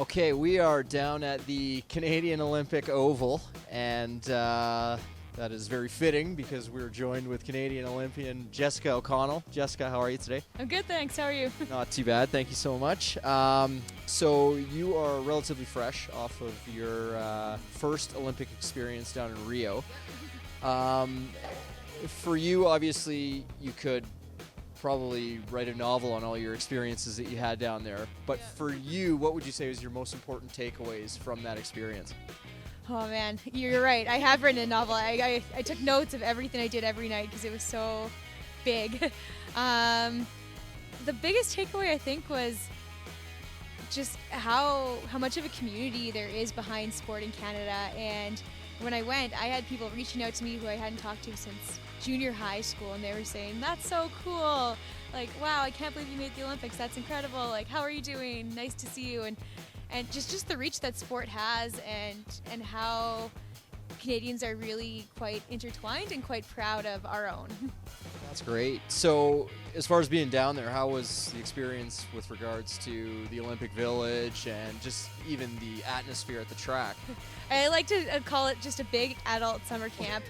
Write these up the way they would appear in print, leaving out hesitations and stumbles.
Okay, we are down at the Canadian Olympic Oval, and that is very fitting because we're joined with Canadian Olympian Jessica O'Connell. Jessica, how are you today? I'm good, thanks. How are you? Not too bad, thank you so much. So you are relatively fresh off of your first Olympic experience down in Rio. For you, obviously, you could probably write a novel on all your experiences that you had down there. But for you, what would you say was your most important takeaways from that experience? Oh man, you're right. I have written a novel. I took notes of everything I did every night because it was so big. The biggest takeaway I think was just how much of a community there is behind sport in Canada. And when I went, I had people reaching out to me who I hadn't talked to since junior high school, and they were saying, "That's so cool. Like, wow, I can't believe you made the Olympics. That's incredible. Like, how are you doing? Nice to see you." And just the reach that sport has, and how Canadians are really quite intertwined and quite proud of our own. That's great. So as far as being down there, how was the experience with regards to the Olympic Village and just even the atmosphere at the track? I like to call it just a big adult summer camp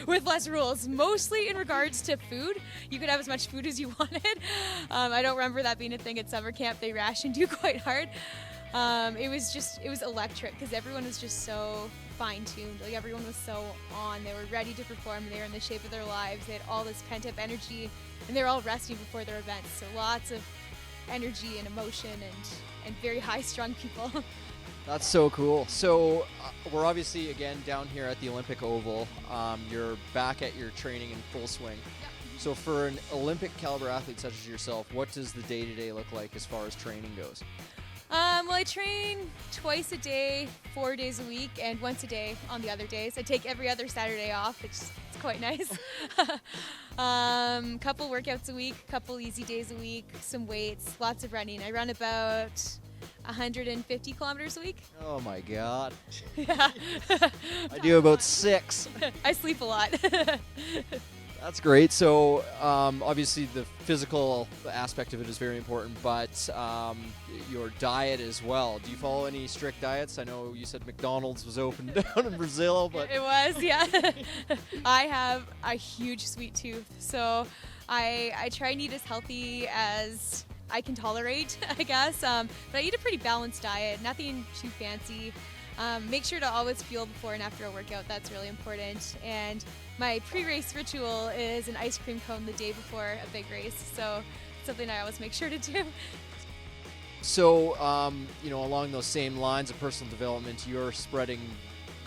with less rules, mostly in regards to food. You could have as much food as you wanted. I don't remember that being a thing at summer camp. They rationed you quite hard. It was electric because everyone was just so fine-tuned. Like, everyone was so on. They were ready to perform. They were in the shape of their lives. They had all this pent-up energy, and they were all resting before their events. So lots of energy and emotion and very high-strung people. That's so cool. So we're obviously, again, down here at the Olympic Oval. You're back at your training in full swing. Yep. So for an Olympic caliber athlete such as yourself, what does the day-to-day look like as far as training goes? Well, I train twice a day, 4 days a week, and once a day on the other days. I take every other Saturday off, which is quite nice. Couple workouts a week, couple easy days a week, some weights, lots of running. I run about 150 kilometers a week. Oh my God. Yeah. I do about 6. I sleep a lot. That's great. So obviously the physical aspect of it is very important, but your diet as well. Do you follow any strict diets? I know you said McDonald's was open down in Brazil, but It was, yeah. I have a huge sweet tooth, so I try and eat as healthy as I can tolerate, I guess. But I eat a pretty balanced diet, nothing too fancy. Make sure to always fuel before and after a workout. That's really important. And my pre-race ritual is an ice cream cone the day before a big race. So it's something I always make sure to do. So, along those same lines of personal development, you're spreading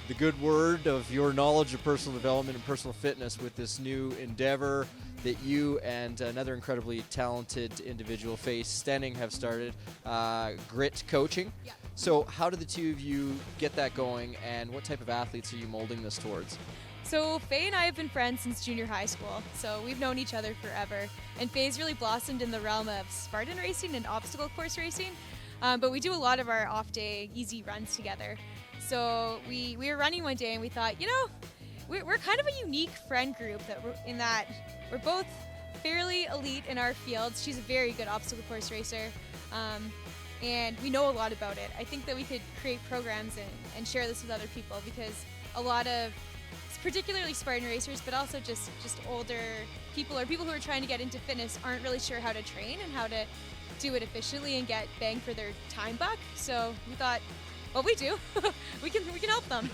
the good word of your knowledge of personal development and personal fitness with this new endeavor that you and another incredibly talented individual, Faye Stenning, have started, Grit Coaching. Yeah. So how did the two of you get that going, and what type of athletes are you molding this towards? So Faye and I have been friends since junior high school, so we've known each other forever. And Faye's really blossomed in the realm of Spartan racing and obstacle course racing, but we do a lot of our off-day easy runs together. So we were running one day and we thought, we're kind of a unique friend group in that we're both fairly elite in our fields. She's a very good obstacle course racer, and we know a lot about it. I think that we could create programs and share this with other people, because a lot of, particularly Spartan racers, but also just older people or people who are trying to get into fitness aren't really sure how to train and how to do it efficiently and get bang for their time buck. So we thought, well, we do. we can help them.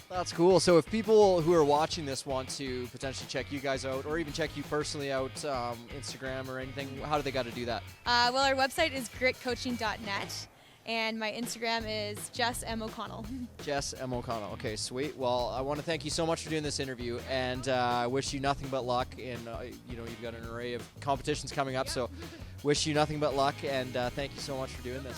That's cool. So if people who are watching this want to potentially check you guys out, or even check you personally out, Instagram or anything, how do they got to do that? Well, our website is gritcoaching.net, and my Instagram is Jess M. O'Connell. Jess M. O'Connell. Okay, sweet. Well, I want to thank you so much for doing this interview, and I wish you nothing but luck. In you've got an array of competitions coming up, so wish you nothing but luck, and thank you so much for doing this.